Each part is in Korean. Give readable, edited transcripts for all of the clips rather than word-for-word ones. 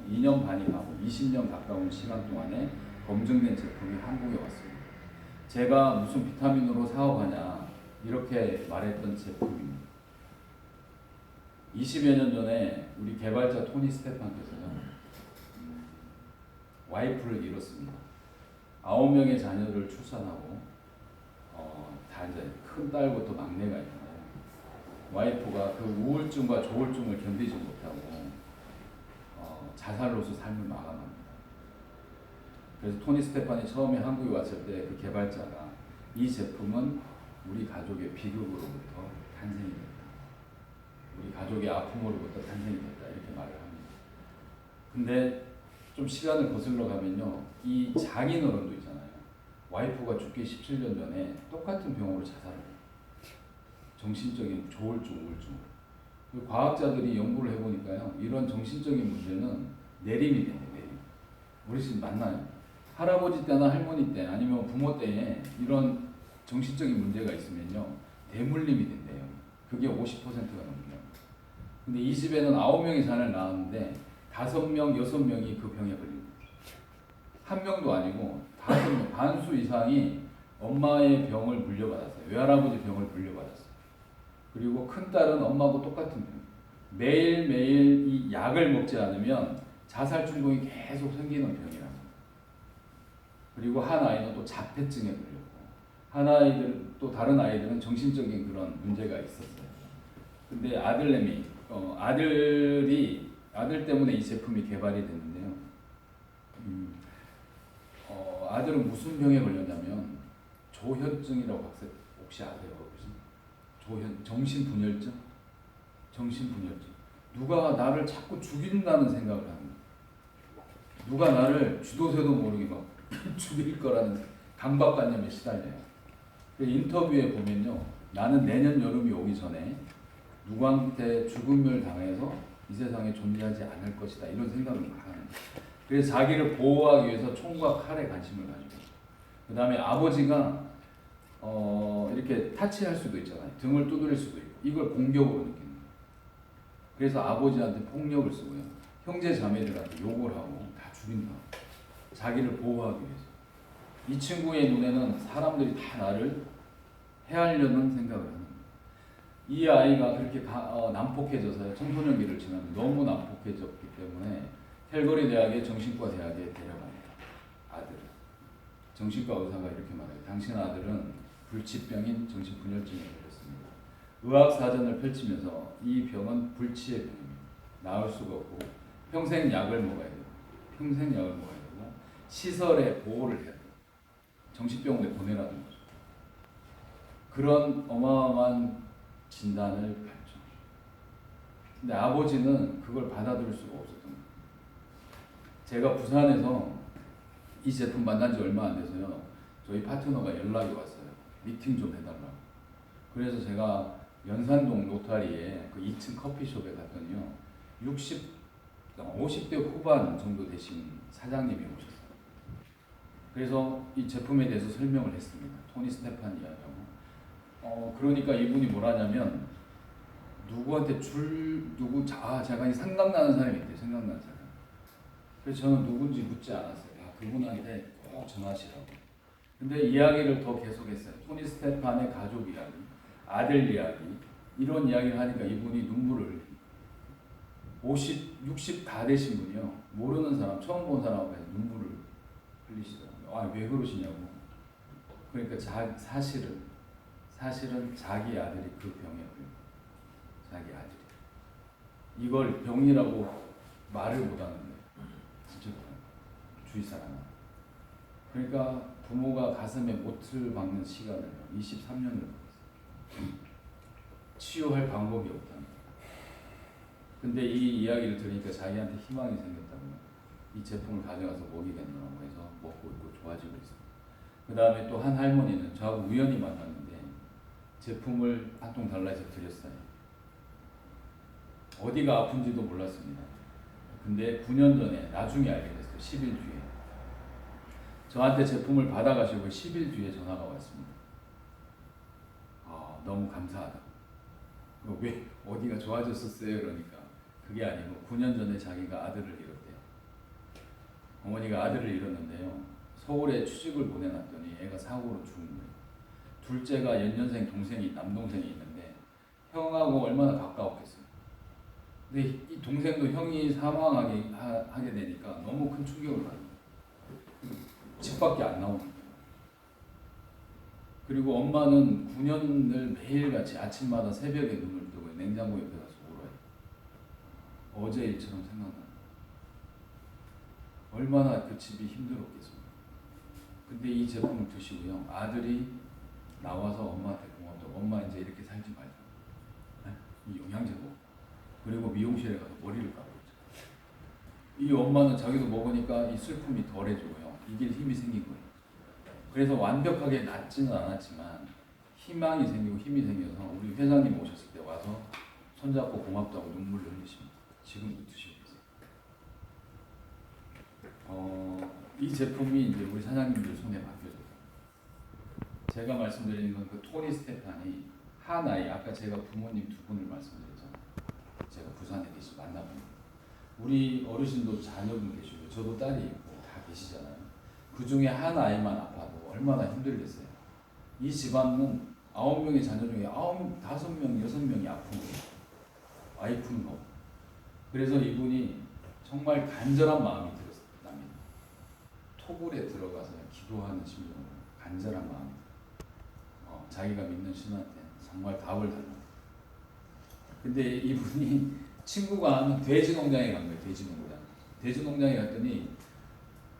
2년 반이 가고 20년 가까운 시간 동안에 검증된 제품이 한국에 왔습니다. 제가 무슨 비타민으로 사업하냐 이렇게 말했던 제품입니다. 20여 년 전에 우리 개발자 토니 스테판께서는 와이프를 잃었습니다. 9명의 자녀를 출산하고 다 이제 큰 딸부터 막내가 있잖아요. 와이프가 그 우울증과 조울증을 견디지 못하고 자살로서 삶을 마감합니다. 그래서 토니 스테판이 처음에 한국에 왔을 때 그 개발자가 이 제품은 우리 가족의 비극으로부터 탄생이 됐다. 우리 가족의 아픔으로부터 탄생이 됐다. 이렇게 말을 합니다. 근데 좀 시간을 거슬러 가면요. 이 장인어른도 있잖아요. 와이프가 죽기 17년 전에 똑같은 병으로 자살을 해요. 정신적인 조울증, 우울증. 과학자들이 연구를 해보니까요. 이런 정신적인 문제는 내림이 돼요. 내림. 우리 지금 만나요. 할아버지 때나 할머니 때 아니면 부모 때에 이런 정신적인 문제가 있으면요. 대물림이 된대요. 그게 50%가 넘겨요. 근데 이 집에는 9명의 자녀를 낳았는데 5명, 6명이 그 병에 걸립니다. 1명도 아니고 5명, 반수 이상이 엄마의 병을 물려받았어요. 외할아버지 병을 물려받았어요. 그리고 큰딸은 엄마하고 똑같은 병. 매일매일 이 약을 먹지 않으면 자살 충동이 계속 생기는 병이랍니다. 그리고 한 아이는 또 자폐증에 걸렸고, 또 다른 아이들은 정신적인 그런 문제가 있었어요. 근데 아들 때문에 이 제품이 개발이 됐는데요. 아들은 무슨 병에 걸렸냐면 조현증이라고 혹시 아세요? 정신분열증? 정신분열증. 누가 나를 자꾸 죽인다는 생각을 합니다. 누가 나를 쥐도새도 모르게 막 죽일 거라는 강박관념에 시달려요. 인터뷰에 보면요. 나는 내년 여름이 오기 전에 누구한테 죽음을 당해서 이 세상에 존재하지 않을 것이다. 이런 생각을 하는 거예요. 그래서 자기를 보호하기 위해서 총과 칼에 관심을 가지고, 그 다음에 아버지가 이렇게 타치할 수도 있잖아요. 등을 두드릴 수도 있고, 이걸 공격으로 느끼는 거예요. 그래서 아버지한테 폭력을 쓰고요. 형제 자매들한테 욕을 하고 다 죽인다. 자기를 보호하기 위해서. 이 친구의 눈에는 사람들이 다 나를 해하려는 생각을 하는 거예요. 이 아이가 그렇게 난폭해져서 청소년기를 지나면 너무 난폭해졌기 때문에 캘거리 대학의 정신과 대학에 데려갑니다. 아들을. 정신과 의사가 이렇게 말해요. 당신 아들은 불치병인 정신분열증에 걸렸습니다. 의학사전을 펼치면서 이 병은 불치의 병입니다. 나을 수가 없고 평생 약을 먹어야 돼요. 평생 약을 먹어야 되고 시설에 보호를 해야 돼요. 정신병원에 보내라는 거죠. 그런 어마어마한 진단을 받죠. 근데 아버지는 그걸 받아들일 수가 없었던 거예요. 제가 부산에서 이 제품 만난 지 얼마 안 돼서요. 저희 파트너가 연락이 왔어요. 미팅 좀 해달라고. 그래서 제가 연산동 로타리에 그 2층 커피숍에 갔더니요. 50대 후반 정도 되신 사장님이 오셨어요. 그래서 이 제품에 대해서 설명을 했습니다. 토니 스테판 이야기하고. 그러니까 이분이 뭐라냐면 누구한테 제가 생각나는 사람이 있대요. 생각나는 사람. 그래서 저는 누군지 묻지 않았어요. 그분한테 꼭 전하시라고. 근데 이야기를 더 계속했어요. 토니 스테판의 가족 이야기, 아들 이야기, 이런 이야기를 하니까 이분이 눈물을 흘립니다. 50, 60 다 되신 분이요. 모르는 사람, 처음 본 사람 앞에서 눈물을 흘리시더라고요. 왜 그러시냐고. 그러니까 사실은 자기 아들이 그 병에 걸려요. 자기 아들이. 이걸 병이라고 말을 못하는데 진짜 주위 사람은. 그러니까 부모가 가슴에 못을 박는 시간을 23년을 받았어요. 치유할 방법이 없다는 거예요. 근데 이 이야기를 들으니까 자기한테 희망이 생겼다고 이 제품을 가져가서 먹이겠노라고 해서 먹고 있고 좋아지고 있습니다. 그 다음에 또 한 할머니는 저하고 우연히 만났는데 제품을 한 통 달라 해서 드렸어요. 어디가 아픈지도 몰랐습니다. 근데 9년 전에 나중에 알게 됐어요. 10일 뒤에. 저한테 제품을 받아가시고 10일 뒤에 전화가 왔습니다. 너무 감사하다. 왜 어디가 좋아졌었어요? 그러니까 그게 아니고 9년 전에 자기가 아들을 잃었대요. 어머니가 아들을 잃었는데요. 서울에 취직을 보내놨더니 애가 사고로 죽은 거예요. 둘째가 연년생 동생이 남동생이 있는데 형하고 얼마나 가까웠겠어요. 근데 이 동생도 형이 사망하게 되니까 너무 큰 충격을 받는 거예요. 집 밖에 안 나오는 거예요. 그리고 엄마는 9년을 매일같이 아침마다 새벽에 눈을 뜨고 냉장고 옆에 가서 울어요. 어제 일처럼 생각나요. 얼마나 그 집이 힘들었겠습니까. 근데 이 제품을 드시고요. 아들이 나와서 엄마한테 고맙다고, 엄마 이제 이렇게 살지 말자. 네? 이 영양제고, 그리고 미용실에 가서 머리를 감고 있죠. 이 엄마는 자기도 먹으니까 이 슬픔이 덜해지고요. 이게 힘이 생긴 거예요. 그래서 완벽하게 낫지는 않았지만 희망이 생기고 힘이 생겨서 우리 회장님 오셨을 때 와서 손잡고 고맙다고 눈물을 흘리십니다. 지금도 드시고 계세요. 이 제품이 이제 우리 사장님들 손에 맡겨져요. 제가 말씀드리는 건 그 토니 스테판이 한 아이, 아까 제가 부모님 두 분을 말씀드렸잖아요. 제가 부산에 계시고 만나보니 우리 어르신도 자녀분 계시고 저도 딸이 있고 다 계시잖아요. 그 중에 한 아이만 아파도 얼마나 힘들겠어요. 이 집안은 9명의 자녀 중에 5명, 5명, 6명이 아픈 거예요. 와이프는 없고. 그래서 이분이 정말 간절한 마음이 들었답니다. 토굴에 들어가서 기도하는 심정으로 간절한 마음. 자기가 믿는 신한테 정말 답을 달라. 근데 이분이 친구가 하는 돼지 농장에 간 거예요. 돼지 농장. 돼지 농장에 갔더니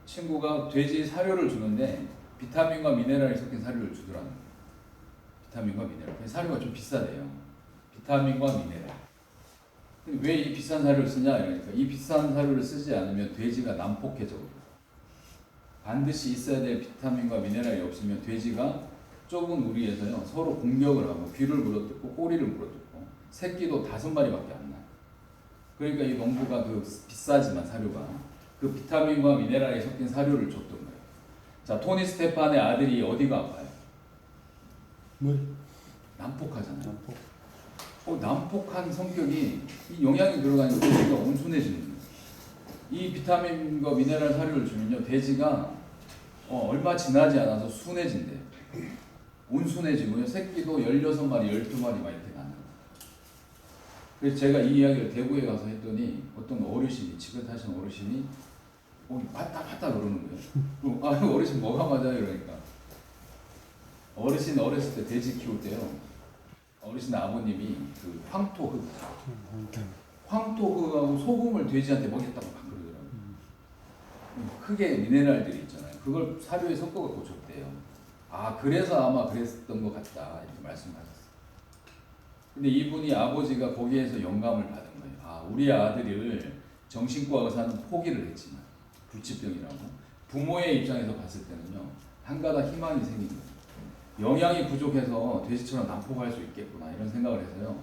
친구가 돼지 사료를 주는데 비타민과 미네랄이 섞인 사료를 주더라는 거예요. 비타민과 미네랄. 사료가 좀 비싸대요. 비타민과 미네랄. 왜 이 비싼 사료를 쓰냐? 이러니까 이 비싼 사료를 쓰지 않으면 돼지가 난폭해져요. 반드시 있어야 될 비타민과 미네랄이 없으면 돼지가 좁은 우리에서요 서로 공격을 하고 귀를 물어뜯고 꼬리를 물어뜯고 새끼도 5마리밖에 안 나요. 그러니까 이 농부가 그 비싸지만 사료가 그 비타민과 미네랄이 섞인 사료를 줬던 거예요. 자, 토니 스테판의 아들이 어디가 아파요? 난폭하잖아요. 난폭한 성격이 이 영양이 들어가니까 돼지가 온순해지는 거예요. 이 비타민과 미네랄 사료를 주면요 돼지가 얼마 지나지 않아서 순해진대요. 온순해지고요. 새끼도 16마리, 12마리 막 이렇게 나는 거예요. 그래서 제가 이 이야기를 대구에 가서 했더니 어떤 어르신이, 지긋하신 어르신이 맞다 그러는 거예요. 어르신 뭐가 맞아요? 그러니까 어르신 어렸을 때 돼지 키울 때요. 어르신 아버님이 그 황토흙하고 소금을 돼지한테 먹였다고 막 그러더라고요. 흙에 미네랄들이 있잖아요. 그걸 사료에 섞어갖고 줬대요. 그래서 아마 그랬던 것 같다 이렇게 말씀하셨어요. 근데 이분이 아버지가 거기에서 영감을 받은 거예요. 우리 아들을 정신과 의사는 포기를 했지만 불치병이라고 부모의 입장에서 봤을 때는요 한 가닥 희망이 생긴 거예요. 영양이 부족해서 돼지처럼 난폭할 수 있겠구나 이런 생각을 해서요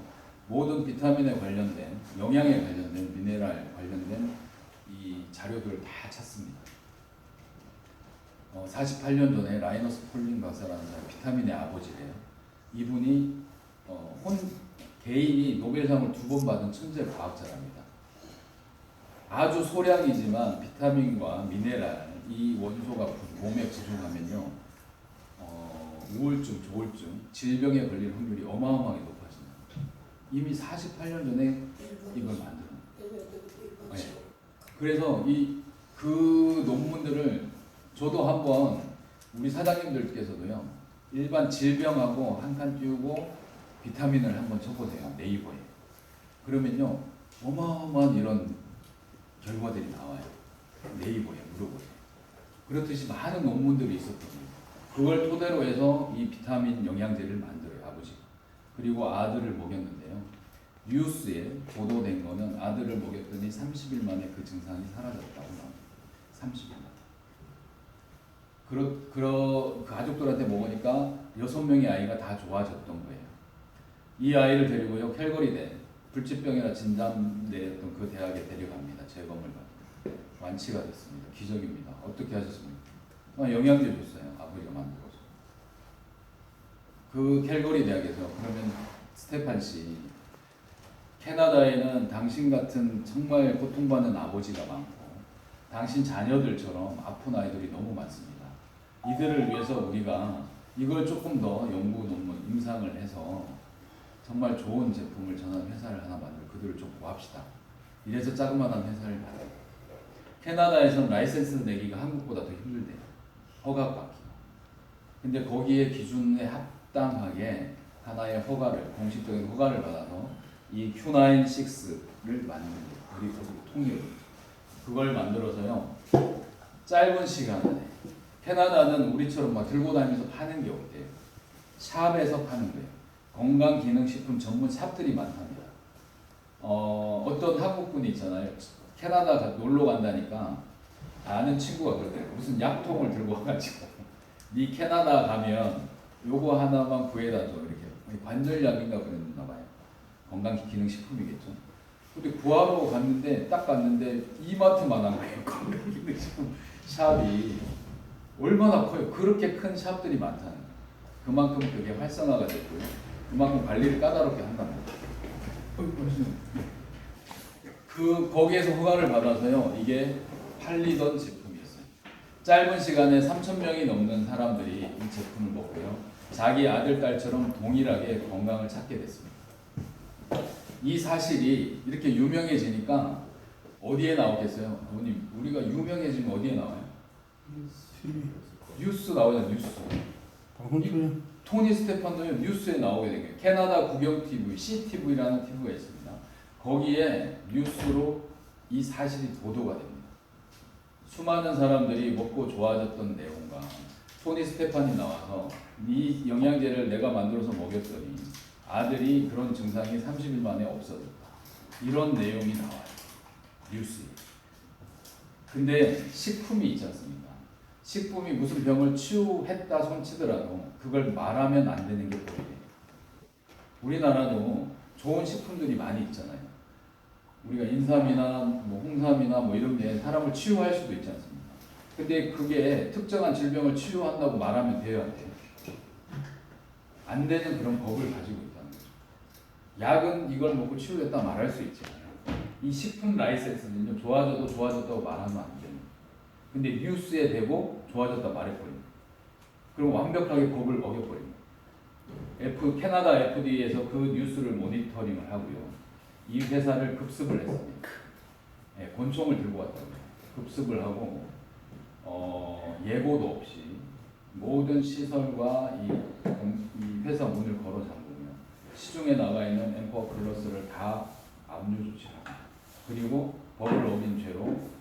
모든 비타민에 관련된 영양에 관련된 미네랄 관련된 이 자료들을 다 찾습니다. 48년 전에 라이너스 폴린 박사라는 사람, 비타민의 아버지래요. 이분이 개인이 노벨상을 2번 받은 천재 과학자랍니다. 아주 소량이지만 비타민과 미네랄 이 원소가 몸에 부족하면요 우울증, 조울증, 질병에 걸릴 확률이 어마어마하게 높아집니다. 이미 48년 전에 이걸 만들었어요. 네. 그래서 그 논문들을 저도 한번 우리 사장님들께서도요 일반 질병하고 한 칸 띄우고 비타민을 한번 쳐보세요. 네이버에. 그러면요 어마어마한 이런 결과들이 나와요. 네이버에 물어보세요. 그렇듯이 많은 논문들이 있었던 거예요. 그걸 토대로 해서 이 비타민 영양제를 만들어요. 아버지가. 그리고 아들을 먹였는데요. 뉴스에 보도된 거는 아들을 먹였더니 30일 만에 그 증상이 사라졌다고 나옵니다. 30일 만에. 그 가족들한테 먹으니까 6명의 아이가 다 좋아졌던 거예요. 이 아이를 데리고요 캘거리대 불치병이라 진단되었던 그 대학에 데려갑니다. 재검을 받고 완치가 됐습니다. 기적입니다. 어떻게 하셨습니까? 영양제 줬어요. 아버지가 만들어서. 그 캘거리 대학에서 그러면 스테판 씨 캐나다에는 당신 같은 정말 고통받는 아버지가 많고 당신 자녀들처럼 아픈 아이들이 너무 많습니다. 이들을 위해서 우리가 이걸 조금 더 연구 논문 임상을 해서 정말 좋은 제품을 전하는 회사를 하나 만들고 그들을 좀 구합시다. 이래서 자그마한 회사를 만들어요. 캐나다에서는 라이센스 내기가 한국보다 더 힘들대요. 허가받기. 근데 거기에 기준에 합당하게 하나의 허가를, 공식적인 허가를 받아서 이 Q96를 만든 거예요. 그리고 통일을. 그걸 만들어서요. 짧은 시간 안에 캐나다는 우리처럼 막 들고 다니면서 파는 게 없대요. 샵에서 파는 거예요. 건강기능식품 전문 샵들이 많답니다. 어떤 한국분이 있잖아요. 캐나다 놀러 간다니까 아는 친구가 그러대요. 무슨 약통을 들고 와가지고 네 캐나다 가면 요거 하나만 구해다 줘 이렇게. 관절약인가 그랬나 봐요. 건강기능식품이겠죠. 근데 구하러 갔는데 딱 갔는데 이마트만한 거예요. 건강기능식품 샵이 얼마나 커요. 그렇게 큰 샵들이 많다는 거예요. 그만큼 그게 활성화가 됐고요. 그만큼 관리를 까다롭게 한다는 거예요. 거기에서 허가를 받아서요. 이게 팔리던 제품이었어요. 짧은 시간에 3,000명이 넘는 사람들이 이 제품을 먹고요. 자기 아들, 딸처럼 동일하게 건강을 찾게 됐습니다. 이 사실이 이렇게 유명해지니까 어디에 나오겠어요? 어머님, 우리가 유명해지면 어디에 나와요? 뉴스 나오잖아요. 뉴스. 토니 스테판도 뉴스에 나오게 된 거예요. 캐나다 국영 TV, CTV라는 TV가 있습니다. 거기에 뉴스로 이 사실이 보도가 됩니다. 수많은 사람들이 먹고 좋아졌던 내용과 토니 스테판이 나와서 이 영양제를 내가 만들어서 먹였더니 아들이 그런 증상이 30일 만에 없어졌다. 이런 내용이 나와요. 뉴스에. 근데 식품이 있지 않습니까? 식품이 무슨 병을 치유했다 손치더라도 그걸 말하면 안 되는 게 법이에요. 우리나라도 좋은 식품들이 많이 있잖아요. 우리가 인삼이나 뭐 홍삼이나 뭐 이런 게 사람을 치유할 수도 있지 않습니까? 근데 그게 특정한 질병을 치유한다고 말하면 돼요, 안 돼요? 안 되는 그런 법을 가지고 있다는 거죠. 약은 이걸 먹고 치유됐다 말할 수 있지만 이 식품 라이센스는요, 좋아졌다고 말하면 안 돼요. 근데 뉴스에 대고 좋아졌다 말해버립니다. 그럼 완벽하게 법을 어겨버립니다. 캐나다 FDA에서 그 뉴스를 모니터링을 하고요. 이 회사를 급습을 했습니다. 권총을 들고 왔다고요. 급습을 하고 예고도 없이 모든 시설과 이 회사 문을 걸어 잠그며 시중에 나가 있는 엠퍼 플러스를 다 압류 조치를 합니다. 그리고 법을 어긴 죄로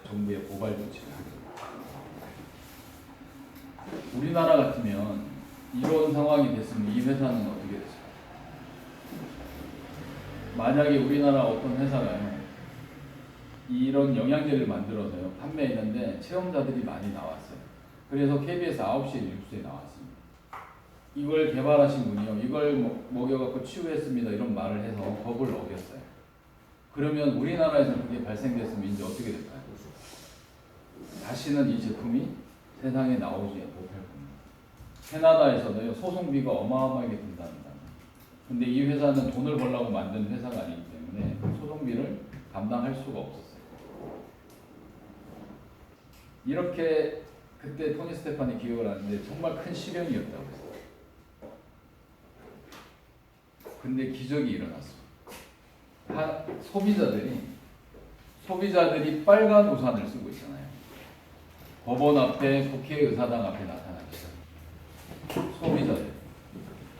정부에 고발 조치를 합니다. 우리나라 같으면 이런 상황이 됐으면 이 회사는 어떻게 됐을까요? 만약에 우리나라 어떤 회사가요, 이런 영양제를 만들어서요, 판매했는데 체험자들이 많이 나왔어요. 그래서 KBS 9시 뉴스에 나왔습니다. 이걸 개발하신 분이요, 이걸 먹여갖고 치유했습니다. 이런 말을 해서 법을 어겼어요. 그러면 우리나라에서 그게 발생됐으면 이제 어떻게 될까요? 다시는 이 제품이 세상에 나오지 못할 겁니다. 캐나다에서도요, 소송비가 어마어마하게 든답니다. 근데 이 회사는 돈을 벌려고 만든 회사가 아니기 때문에 소송비를 감당할 수가 없었어요. 이렇게 그때 토니 스테판이 기억을 하는데 정말 큰 시련이었다고 했어요. 근데 기적이 일어났어요. 소비자들이 빨간 우산을 쓰고 있잖아요. 법원 앞에, 국회의사당 앞에 나타나기 시작합니다. 소비자들.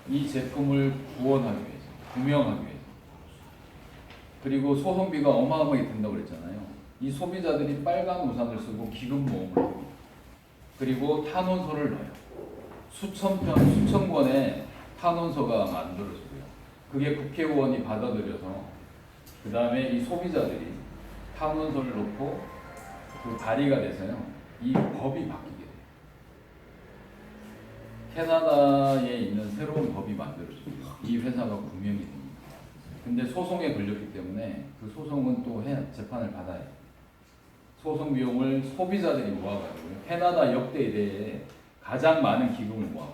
이 제품을 구원하기 위해서, 구명하기 위해서. 그리고 소송비가 어마어마하게 든다고 그랬잖아요. 이 소비자들이 빨간 우산을 쓰고 기금 모음을 합니다. 그리고 탄원서를 넣어요. 수천 권의 탄원서가 만들어지고요. 그게 국회의원이 받아들여서 그 다음에 이 소비자들이 탄원서를 넣고 그 발의가 돼서요. 이 법이 바뀌게 돼요. 캐나다에 있는 새로운 법이 만들어지고요. 이 회사가 구명이 됩니다. 근데 소송에 걸렸기 때문에 그 소송은 또 재판을 받아야 해요. 소송 비용을 소비자들이 모아가지고요. 캐나다 역대 이래에 가장 많은 기금을 모아요.